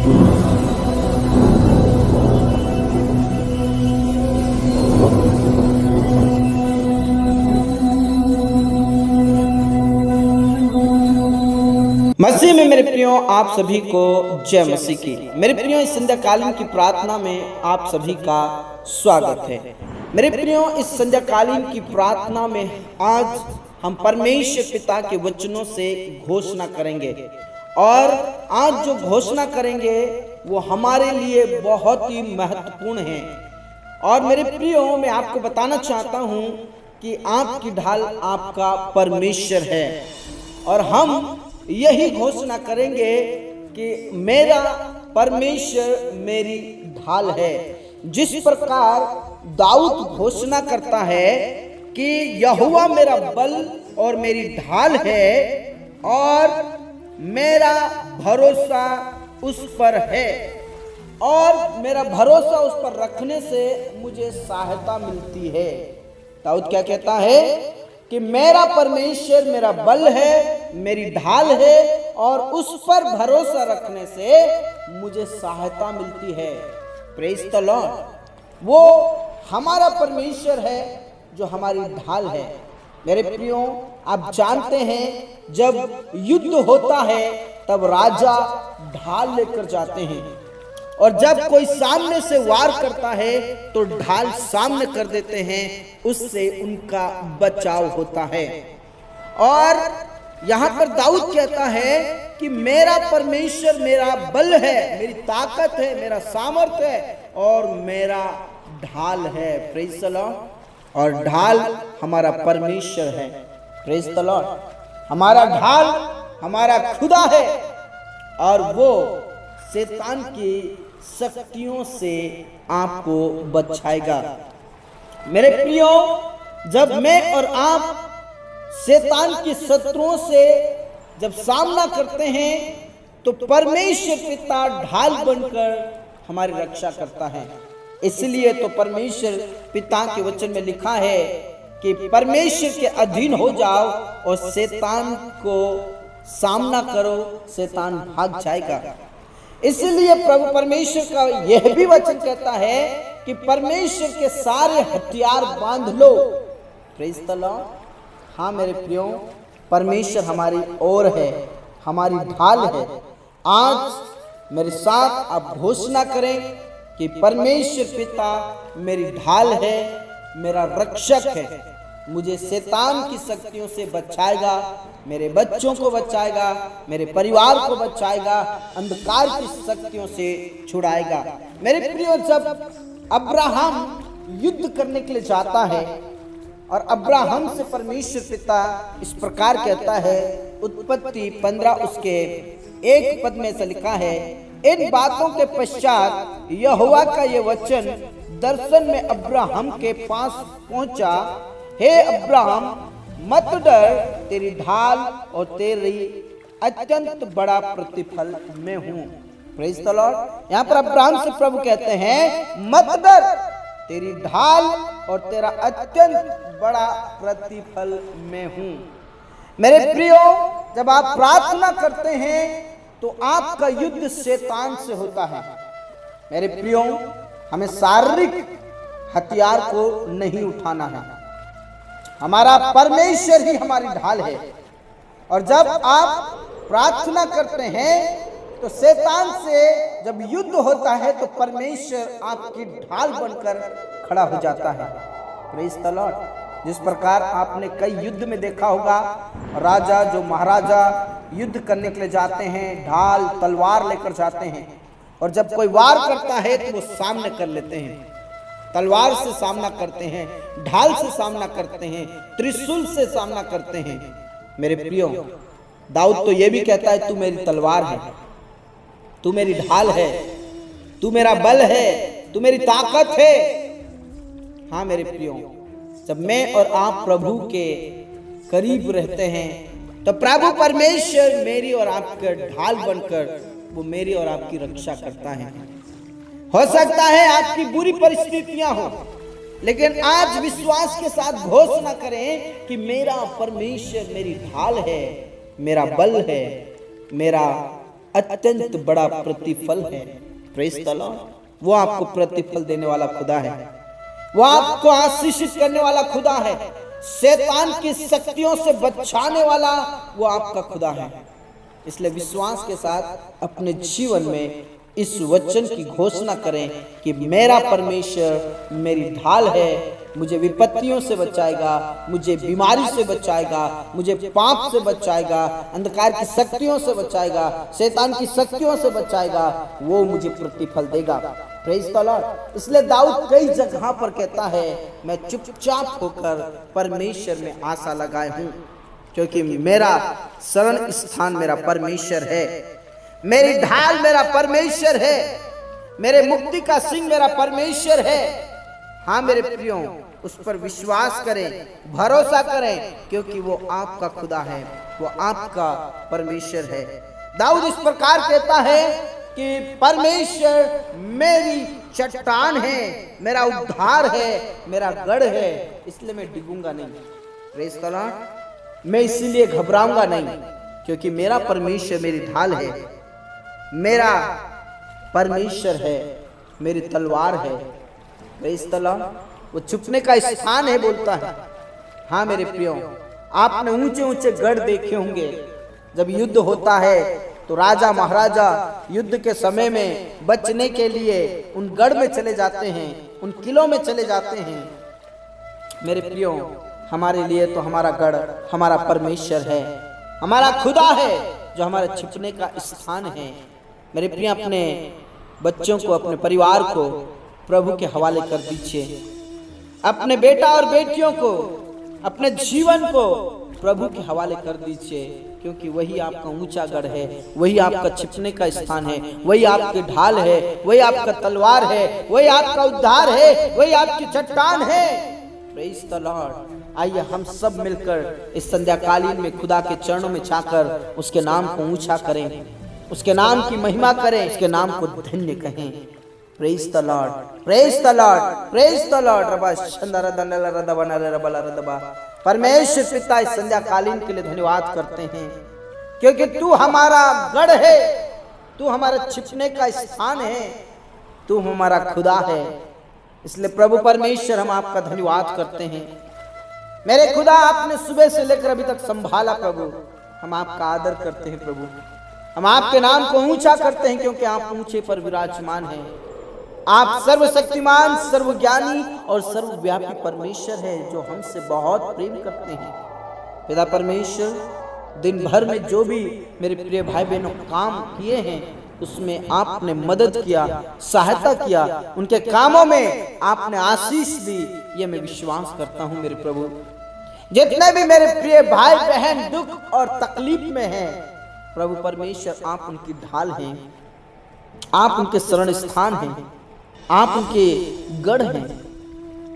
मसीह में मेरे प्रियो, आप सभी को जय मसीह की। मेरे प्रियो, इस संध्याकालीन की प्रार्थना में आप सभी का स्वागत है। मेरे प्रियो, इस संध्याकालीन की प्रार्थना में आज हम परमेश्वर पिता के वचनों से घोषणा करेंगे, और आज जो घोषणा करेंगे वो हमारे लिए बहुत ही महत्वपूर्ण है। और मेरे प्रियो, मैं आपको बताना चाहता हूँ कि आपकी ढाल आपका परमेश्वर है, और हम यही घोषणा करेंगे कि मेरा परमेश्वर मेरी ढाल है। जिस प्रकार दाऊद घोषणा करता है कि यहोवा मेरा बल और मेरी ढाल है, और मेरा भरोसा उस पर है, और मेरा भरोसा उस पर रखने से मुझे सहायता मिलती है। दाऊद क्या कहता है कि मेरा परमेश्वर मेरा बल है, मेरी ढाल है, और उस पर भरोसा रखने से मुझे सहायता मिलती है। Praise the Lord. वो हमारा परमेश्वर है जो हमारी ढाल है। मेरे प्रियो, आप जानते हैं जब युद्ध होता है तब राजा ढाल लेकर जाते हैं, और जब कोई सामने से वार करता है तो ढाल सामने कर देते हैं, उससे उनका बचाव होता है। और यहाँ पर दाऊद कहता है कि मेरा परमेश्वर मेरा बल है, मेरी ताकत है, मेरा सामर्थ्य है, और मेरा ढाल है। Praise the Lord. और ढाल हमारा परमेश्वर है। Praise the Lord. हमारा ढाल हमारा खुदा है, और वो शैतान की शक्तियों से आपको बचाएगा। मेरे प्रियो, जब मैं और आप शैतान के शत्रुओं से जब सामना करते हैं तो परमेश्वर पिता ढाल बनकर हमारी रक्षा करता है। इसलिए तो परमेश्वर पिता के वचन में लिखा है कि परमेश्वर के अधीन हो जाओ और शैतान को सामना करो, शैतान भाग जाएगा। इसलिए प्रभु परमेश्वर का यह भी वचन कहता है कि परमेश्वर के सारे हथियार बांध लो। Praise the Lord. हाँ मेरे प्रियो, परमेश्वर हमारी ओर है, हमारी ढाल है। आज मेरे साथ आप घोषणा करें कि परमेश्वर पिता मेरी ढाल है, मेरा रक्षक है, मुझे शैतान की शक्तियों से बचाएगा, मेरे बच्चों को बचाएगा, मेरे परिवार को बचाएगा, अंधकार की शक्तियों से छुड़ाएगा। मेरे प्रियो, जब अब्राहम युद्ध करने के लिए जाता है और अब्राहम से परमेश्वर पिता इस प्रकार कहता है, उत्पत्ति 15 उसके 1 पद में से लिखा है, इन बातों के पश्चात यहोवा का ये वचन दर्शन में अब्राहम के पास पहुंचा, हे अब्राहम मत डर, तेरी ढाल और तेरी अत्यंत बड़ा प्रतिफल मैं हूँ। Praise the Lord. यहाँ पर अब्राहम से प्रभु कहते हैं मत डर, तेरी ढाल और तेरा अत्यंत बड़ा प्रतिफल मैं हूँ। मेरे प्रियो, जब आप प्रार्थना करते हैं तो आपका युद्ध शैतान से होता है। मेरे प्रियो, हमें शारीरिक हथियार को नहीं उठाना है, हमारा परमेश्वर ही हमारी ढाल है। और जब आप प्रार्थना करते हैं तो शैतान से जब युद्ध होता है तो परमेश्वर आपकी ढाल बनकर खड़ा हो जाता है। Praise the Lord. जिस प्रकार आपने कई युद्ध में देखा होगा, राजा जो महाराजा युद्ध करने के लिए जाते हैं, ढाल तलवार लेकर जाते हैं, और जब कोई वार करता है तो वो सामने कर लेते हैं, तलवार से सामना करते हैं, ढाल से सामना करते हैं, त्रिशूल से सामना करते हैं। मेरे प्रियो, दाऊद तो ये भी कहता है तू मेरी तलवार है, तू मेरी ढाल है, तू मेरा बल है, तू मेरी ताकत है। हाँ मेरे प्रियो, जब मैं और आप प्रभु के करीब रहते हैं तो प्रभु परमेश्वर मेरी और आपका ढाल बनकर वो मेरी और आपकी रक्षा करता है। हो सकता है आपकी बुरी परिस्थितियां हो, लेकिन आज विश्वास के साथ घोषणा करें कि मेरा परमेश्वर मेरी ढाल है, मेरा बल है, मेरा अत्यंत बड़ा प्रतिफल है। Praise the Lord. वो आपको प्रतिफल देने वाला खुदा है, वो आपको आशीषित करने वाला खुदा है, शैतान की शक्तियों से बचाने वाला वो आपका खुदा है। इसलिए विश्वास के साथ अपने जीवन में इस वचन की घोषणा करें कि मेरा परमेश्वर मेरी ढाल है, मुझे विपत्तियों से बचाएगा, मुझे बीमारी से बचाएगा, मुझे पाप से बचाएगा, अंधकार की शक्तियों से बचाएगा, शैतान की शक्तियों से बचाएगा, वो मुझे प्रतिफल देगा। Praise the Lord. इसलिए दाऊद कई जगह पर कहता है, मैं चुपचाप होकर परमेश्वर में आशा लगाए हूं, क्योंकि मेरा शरण स्थान मेरा परमेश्वर है, मेरी ढाल मेरा परमेश्वर है, मेरे मुक्ति का सिंह मेरा परमेश्वर है। हाँ मेरे प्रियो, उस पर विश्वास करें, भरोसा करें, क्योंकि वो आपका खुदा है, वो आपका परमेश्वर है। दाऊद इस प्रकार कहता है कि परमेश्वर मेरी चट्टान है, मेरा उद्धार है, मेरा गढ़ है, इसलिए मैं डिगूंगा नहीं। Praise the Lord. मैं इसीलिए घबराऊंगा नहीं, क्योंकि मेरा परमेश्वर मेरी ढाल है, मेरा परमेश्वर है, मेरी तलवार है। Praise the Lord. वो छुपने का स्थान है बोलता है। हाँ मेरे प्रियो, आपने ऊंचे ऊंचे गढ़ देखे होंगे। जब युद्ध होता है तो राजा महाराजा युद्ध के समय में बचने के लिए उन गढ़ में चले जाते हैं, उन किलों में चले जाते हैं। मेरे प्रियो, हमारे लिए तो हमारा गढ़ हमारा परमेश्वर है, हमारा खुदा है, जो हमारे छिपने का स्थान है। मेरे प्रिय, अपने बच्चों को, अपने परिवार को प्रभु के हवाले कर दीजिए। अपने बेटा और बेटियों को, अपने जीवन को प्रभु के हवाले कर दीजिए, क्योंकि वही आपका ऊंचा गढ़ है, वही आपका छिपने का स्थान है, वही आपकी ढाल है, वही आपका तलवार है, वही आपका उद्धार है, वही आपकी चट्टान है। Praise the Lord. आइए हम सब मिलकर इस संध्याकालीन में खुदा के चरणों में जाकर उसके नाम को ऊंचा करें, उसके नाम की महिमा करें, उसके नाम को धन्य कहें। Praise the Lord, praise the Lord, praise the Lord. परमेश्वर पिता, इस संध्याकालीन के लिए धन्यवाद करते हैं, क्योंकि तू हमारा गढ़ है, तू हमारा छिपने का स्थान है, तू हमारा खुदा है। इसलिए प्रभु परमेश्वर, हम आपका धन्यवाद करते हैं। मेरे खुदा, आपने सुबह से लेकर अभी तक संभाला प्रभु, हम आपका आदर करते हैं प्रभु, हम आपके नाम को ऊंचा करते हैं, क्योंकि आप ऊंचे पर विराजमान हैं। आप सर्वशक्तिमान, सर्वज्ञानी और सर्वव्यापी परमेश्वर है, जो हमसे बहुत प्रेम करते हैं। पिता परमेश्वर, दिन भर में जो भी मेरे प्रिय भाई बहनों काम किए हैं, उसमें आपने मदद किया, सहायता किया, उनके कामों में आपने आशीष दी, ये मैं विश्वास करता हूं मेरे प्रभु। जितने भी मेरे प्रिय भाई बहन दुख और तकलीफ में हैं, प्रभु परमेश्वर, आप उनकी ढाल हैं, आप उनके शरण स्थान हैं, आप उनके गढ़ हैं।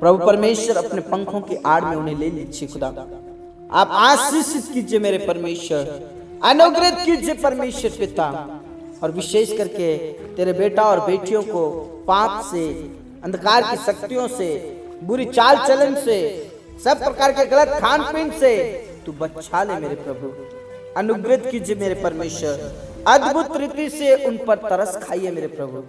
प्रभु परमेश्वर, अपने पंखों की आड़ में उन्हें ले लीजिए खुदा। आप आशीषित कीजिए मेरे परमेश्वर, अनुग्रहित कीजिए परमेश्वर पिता, और विशेष करके तेरे बेटा और बेटियों को पाप से, अंधकार की शक्तियों से, बुरी चाल चलन से, सब प्रकार के गलत खान पीन से तू बचा ले मेरे प्रभु। अनुग्रहित कीजिए मेरे परमेश्वर, अद्भुत रीति से उन पर तरस खाइए मेरे प्रभु,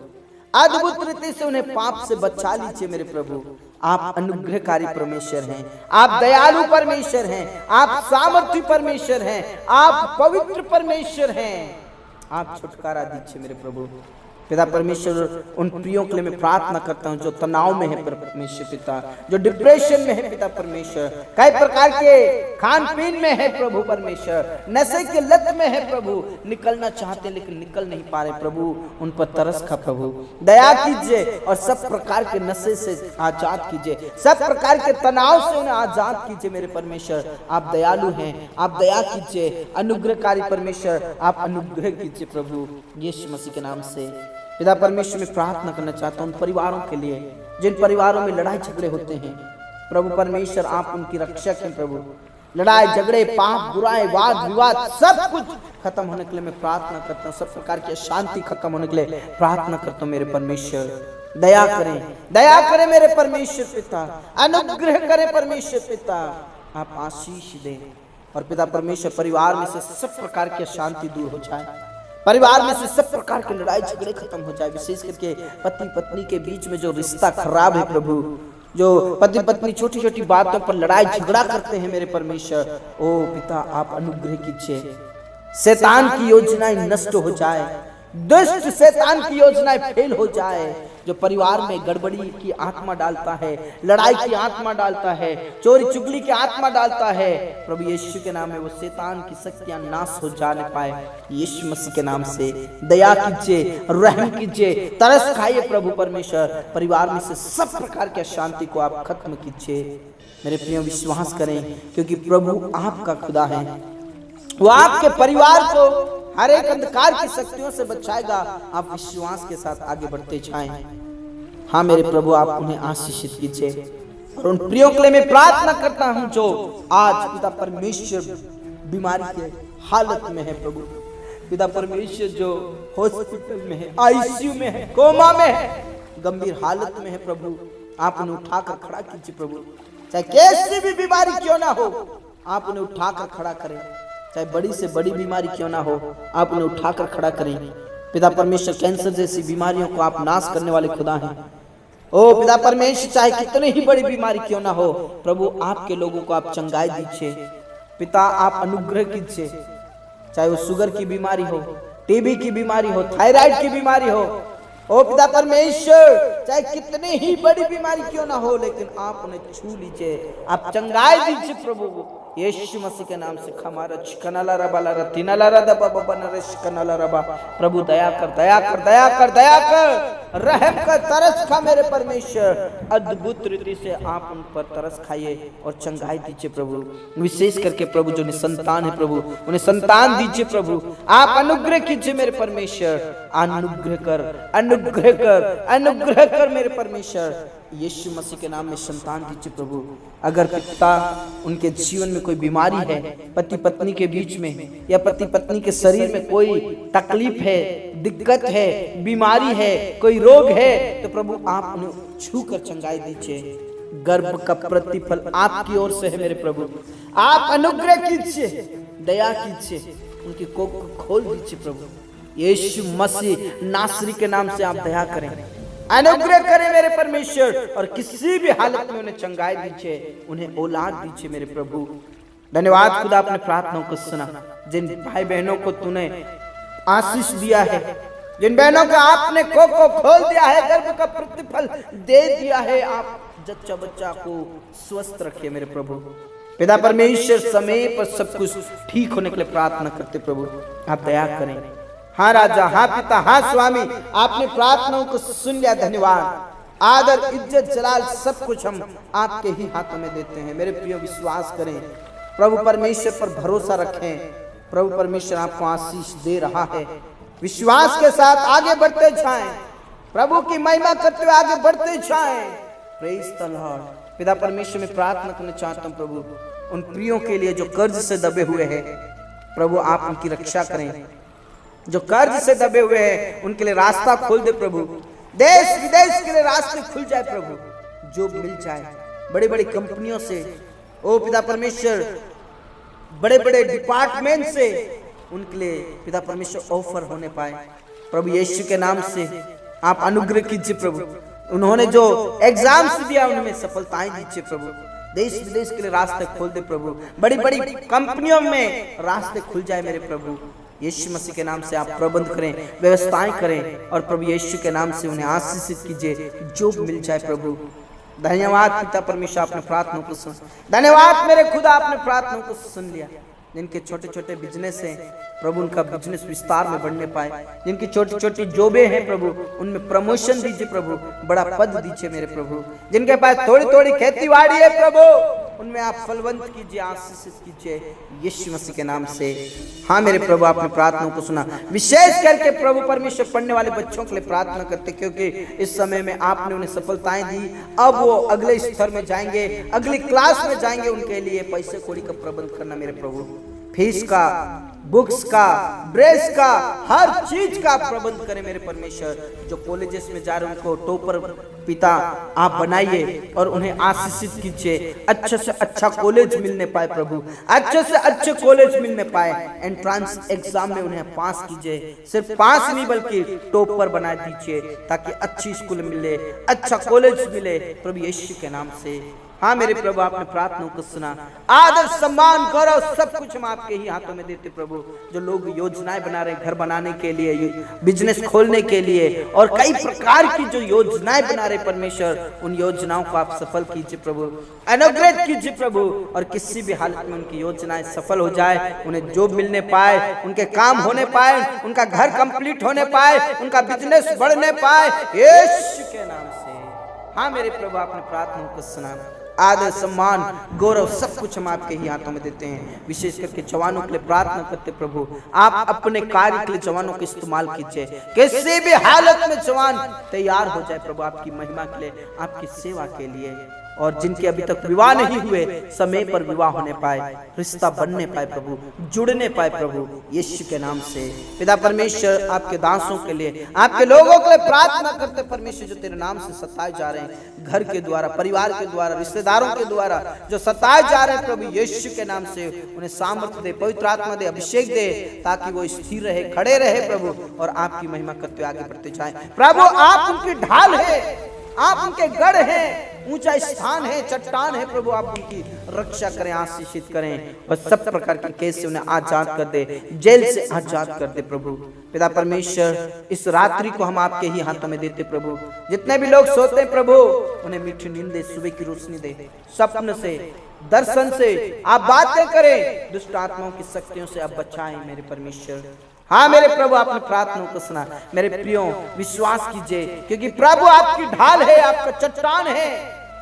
अद्भुत रीति से उन्हें पाप से बचा लीजिए मेरे प्रभु। आप अनुग्रहकारी परमेश्वर हैं, आप दयालु परमेश्वर हैं, आप सामर्थी परमेश्वर हैं, आप पवित्र परमेश्वर हैं। आप छुटकारा दीजिए मेरे प्रभु। पिता परमेश्वर, उन प्रियों के लिए मैं प्रार्थना करता हूँ जो तनाव में है परमेश्वर पिता, जो डिप्रेशन में है पिता परमेश्वर, कई प्रकार के खान पीन में है प्रभु परमेश्वर, नशे के लत में है प्रभु, निकलना चाहते लेकिन निकल नहीं पा रहे प्रभु, उन पर तरस खा प्रभु, दया कीजिए और सब प्रकार के नशे से आजाद कीजिए, सब प्रकार के तनाव से उन्हें आजाद कीजिए मेरे परमेश्वर। आप दयालु हैं, आप दया कीजिए, अनुग्रहकारी परमेश्वर, आप अनुग्रह कीजिए प्रभु, यीशु मसीह के नाम से। पिता परमेश्वर, मैं प्रार्थना करना चाहता हूँ परिवारों के लिए, जिन परिवारों में लड़ाई झगड़े होते हैं प्रभु परमेश्वर, आप उनकी रक्षा करें प्रभु। लड़ाई झगड़े, पाप, बुराई, वाद विवाद सब कुछ खत्म होने के लिए मैं प्रार्थना करता हूँ, सब प्रकार की अशांति खत्म होने के लिए प्रार्थना करता हूँ मेरे परमेश्वर। दया करें, दया करें मेरे परमेश्वर पिता, अनुग्रह करें परमेश्वर पिता, आप आशीष दें। और पिता परमेश्वर, परिवार में से सब प्रकार की अशांति दूर हो जाए, परिवार में से सब प्रकार के लड़ाई झगड़े खत्म हो जाए। विशेष करके पति पत्नी के बीच में जो रिश्ता खराब है प्रभु, जो पति पत्नी छोटी छोटी बातों पर लड़ाई झगड़ा करते हैं मेरे परमेश्वर, ओ पिता आप अनुग्रह कीजिए, शैतान की योजनाएं नष्ट हो जाए, दुष्ट शैतान की योजनाएं फेल हो जाए। जो परिवार में गड़बड़ी की आत्मा डालता है, लड़ाई की आत्मा डालता है, चोरी चुगली की आत्मा डालता है, प्रभु यीशु के नाम में वो शैतान की शक्तियां नाश हो जाने पाए। यीशु मसीह के नाम से दया कीजिए, रहम कीजिए, तरस खाइए प्रभु परमेश्वर। परिवार में से सब प्रकार की अशांति को आप खत्म कीजिए मेरे प्रिय। विश्वास करें क्योंकि प्रभु आपका खुदा है, वो आपके परिवार को हर एक अंधकार की शक्तियों से बचाएगा। आप विश्वास के साथ आगे बढ़ते जाएं। हाँ मेरे प्रभु आप उन्हें आशीषित कीजिए। और उन प्रियों के लिए मैं प्रार्थना करता हूं जो आज पिता परमेश्वर बीमारी के हालत में है प्रभु, पिता परमेश्वर जो हॉस्पिटल में है, आईसीयू में है, कोमा में है, गंभीर हालत में है प्रभु, आप उन्हें उठाकर खड़ा कीजिए प्रभु। चाहे कैसी भी बीमारी क्यों ना हो आप उन्हें उठाकर खड़ा करें, चाहे बड़ी से बड़ी बीमारी क्यों ना हो आप उन्हें उठाकर खड़ा करें। पिता परमेश्वर कैंसर जैसी बीमारियों को आप नाश करने वाले खुदा हैं। ओ पिता परमेश्वर चाहे कितनी ही बड़ी बीमारी क्यों ना हो प्रभु आपके लोगों को आप चंगाई दीजिए। पिता आप अनुग्रह कीजिए, चाहे वो शुगर की बीमारी हो, टीबी की बीमारी हो, थायराइड की बीमारी हो, ओ पिता परमेश्वर चाहे कितनी ही बड़ी बीमारी क्यों ना हो लेकिन आप उन्हें छू लीजिए, आप चंगाई दीजिए प्रभु यीशु मसीह के नाम से। खमारच कनाला रबाला रतिनाला रदबा बनरश कनाला रबा। प्रभु दया कर, दया कर, दया कर, दया कर, रहम कर, तरस खा मेरे परमेश्वर। अद्भुत रीति से आप उन पर तरस खाइए और चंगाई दीजिए प्रभु। विशेष करके प्रभु जो निसंतान है प्रभु उन्हें संतान दीजिए प्रभु। आप अनुग्रह कीजिए मेरे परमेश्वर, अनुग्रह कर, अनुग्रह कर, अनुग्रह कर मेरे परमेश्वर। यीशु मसीह के नाम में संतान दीजिए प्रभु। अगर पिता उनके जीवन में कोई बीमारी है, पति पत्नी के बीच में या पति पत्नी के शरीर में कोई तकलीफ है, दिक्कत है, बीमारी है, कोई रोग है, तो प्रभु आप उन्हें छू कर चंगाई दीजिए। गर्भ का प्रतिफल आपकी ओर से है मेरे प्रभु, आप अनुग्रह कीजिए, दया कीजिए, उनकी कोख को खोल दीजिए प्रभु। यीशु मसीह नासरी के नाम से आप दया करें, अनुग्रह करें मेरे परमेश्वर और किसी भी हालत में उन्हें चंगाई दीजिए, उन्हें औलाद दीजिए मेरे प्रभु। धन्यवाद खुदा अपने प्रार्थनाओं को सुना। जिन भाई बहनों को तूने आशीष दिया है, जिन बहनों को आपने कोख को खोल दिया है, गर्भ का प्रतिफल दे दिया है, आप जच्चा बच्चा को स्वस्थ रखिए मेरे प्रभु। पिता परमेश्वर समय पर सब कुछ ठीक होने के लिए प्रार्थना करते प्रभु, आप दया करें। हाँ राजा, हाँ पिता, हाँ स्वामी, आपने प्रार्थनाओं को सुन लिया। धन्यवाद, आदर, इज्जत, जलाल सब कुछ हम आपके ही हाथों में देते हैं मेरे प्रिय। विश्वास करें प्रभु परमेश्वर पर भरोसा रखें, प्रभु परमेश्वर आपको आशीष दे रहा है। विश्वास के साथ आगे बढ़ते जाएं, प्रभु की महिमा करते हुए आगे बढ़ते जाएं। Praise the Lord. पिता परमेश्वर में प्रार्थना करना चाहता हूँ प्रभु उन प्रियों के लिए जो कर्ज से दबे हुए हैं, प्रभु आप उनकी रक्षा करें। जो कर्ज से दबे हुए हैं उनके लिए रास्ता खोल दे प्रभु। देश विदेश के लिए रास्ते खुल जाए प्रभु, जॉब मिल जाए, बड़ी बड़ी कंपनियों से, ओ पिता परमेश्वर बड़े बड़े डिपार्टमेंट से उनके लिए पिता परमेश्वर ऑफर होने पाए प्रभु। यीशु के नाम से आप अनुग्रह कीजिए प्रभु। उन्होंने जो एग्जाम्स दिया उनमें सफलताएं दीजिए प्रभु। देश विदेश के लिए रास्ते खोल दे प्रभु, बड़ी बड़ी कंपनियों में रास्ते खुल जाए मेरे प्रभु। यीशु मसीह के नाम से आप प्रबंध करें, व्यवस्थाएं करें और प्रभु यीशु के नाम से उन्हें आशीषित कीजिए, जॉब मिल जाए प्रभु। धन्यवाद पिता परमेश्वर, आपने प्रार्थनाओं को सुन। धन्यवाद मेरे खुदा, आपने प्रार्थनाओं को सुन लिया। जिनके छोटे छोटे बिजनेस हैं प्रभु उनका बिजनेस विस्तार में बढ़ने पाए। जिनकी छोटी छोटी जॉबें हैं प्रभु उनमें प्रमोशन दीजिए प्रभु, बड़ा पद दीजिए मेरे प्रभु। जिनके पास थोड़ी थोड़ी खेती बाड़ी है प्रभु उनमें आप फलवंत कीजिए, आशीषित कीजिए यीशु मसीह के नाम से। हाँ मेरे प्रभु, आपने प्रार्थनाओं को सुना। विशेष करके प्रभु परमेश्वर पढ़ने वाले बच्चों के लिए प्रार्थना करते, क्योंकि इस समय में आपने उन्हें सफलताएं दी। अब वो अगले स्तर में जाएंगे, अगली क्लास में जाएंगे, उनके लिए पैसे कौड़ी का प्रबंध करना मेरे प्रभु। फीस का बुक्स का, ड्रेस का, हर चीज का प्रबंध करें मेरे परमेश्वर। जो कॉलेजेस में जा रहे हैं उनको टॉपर पिता आप बनाइए और उन्हें आशीषित कीजिए। अच्छे से अच्छा कॉलेज मिलने पाए प्रभु, अच्छे से अच्छे कॉलेज मिलने पाए। एंट्रेंस एग्जाम में उन्हें पास कीजिए, सिर्फ पास नहीं बल्कि टॉपर बना दीजिए, ताकि अच्छी स्कूल मिले, अच्छा कॉलेज मिले प्रभु यीशु के नाम से। हाँ मेरे प्रभु, आपने प्रार्थना को सुना। आदर सम्मान गौरव सब कुछ हम आपके ही हाथों में देते प्रभु। जो लोग योजनाएं बना रहे हैं घर बनाने के लिए, बिजनेस खोलने के लिए और कई प्रकार की जो योजनाएं बना रहे परमेश्वर, उन योजनाओं को आप सफल कीजिए प्रभु, अनुग्रहित कीजिए प्रभु। और किसी भी हालत में उनकी योजनाएं सफल हो जाए, उन्हें जॉब मिलने पाए, उनके काम होने पाए, उनका घर कंप्लीट होने पाए, उनका बिजनेस बढ़ने पाए यीशु के नाम से। हाँ मेरे प्रभु, आपने प्रार्थना को सुना। आदर सम्मान गौरव सब कुछ हम आपके ही हाथों में देते हैं। विशेष करके जवानों के लिए प्रार्थना करते प्रभु, आप अपने कार्य के लिए जवानों को इस्तेमाल कीजिए। किसी भी हालत में जवान तैयार हो जाए प्रभु, आपकी महिमा के लिए, आपकी सेवा के लिए। और जिनके अभी तक विवाह नहीं हुए, समय पर विवाह होने पाए, रिश्ता बनने पाए प्रभु, जुड़ने पाए प्रभु यीशु के नाम से। पिता परमेश्वर, आपके दासों के लिए, आपके लोगों के लिए प्रार्थना करते परमेश्वर, जो तेरे नाम से सताए जा रहे हैं, घर के द्वारा, परिवार के द्वारा, रिश्तेदारों के द्वारा जो सताए जा रहे हैं प्रभु यीशु के नाम से, उन्हें सामर्थ्य दे, पवित्र आत्मा दे, अभिषेक दे, ताकि वो स्थिर रहे, खड़े रहे प्रभु, और आपकी महिमा करते आगे बढ़ते जाए प्रभु। आप उनकी ढाल है, आप उनके गढ़ हैं, ऊंचा स्थान है, चट्टान है प्रभु। आप उनकी रक्षा करें, आशीषित करें, और सब प्रकार के केस से उन्हें आजाद कर दे, जेल से आजाद कर दे प्रभु। पिता परमेश्वर, इस रात्रि को हम आपके ही हाथों में देते प्रभु। जितने भी लोग सोते हैं प्रभु, उन्हें मीठी नींद दे, सुबह की रोशनी दे, सपन से, दर्शन से आप बातें करें, दुष्ट आत्माओं की शक्तियों से आप बचाएं मेरे परमेश्वर। हाँ मेरे प्रभु, आपने प्रार्थना को सुना। मेरे प्रियो, विश्वास कीजिए, क्योंकि प्रभु आपकी ढाल है, आपका चट्टान है,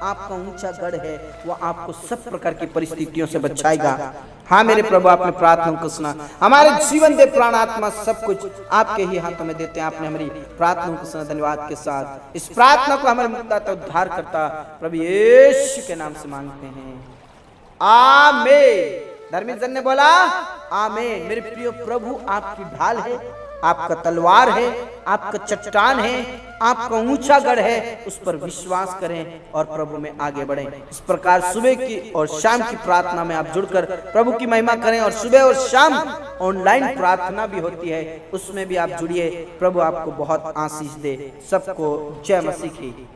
आपका ऊंचा गढ़ है, वो आपको सब प्रकार की परिस्थितियों से बचाएगा। हाँ मेरे प्रभु, आपने प्रार्थना को सुना। हमारे जीवन दे, प्राण आत्मा सब कुछ आपके ही हाथों में देते हैं। आपने हमारी प्रार्थना को सुना, धन्यवाद के साथ। इस प्रार्थना को हमारे मुक्तिदाता उद्धार करता प्रभु यीशु के नाम से मांगते हैं, आमीन। धर्मी जन ने बोला आमीन। मेरे प्रिय प्रभु आपकी ढाल है, आपका तलवार है, आपका चट्टान है, आपका ऊंचा गढ़ है। उस पर विश्वास करें और प्रभु में आगे बढ़ें। इस प्रकार सुबह की और शाम की प्रार्थना में आप जुड़कर प्रभु की महिमा करें। और सुबह और शाम ऑनलाइन प्रार्थना भी होती है, उसमें भी आप जुड़िए। प्रभु आपको बहुत आशीष दे। सबको जय मसीह की।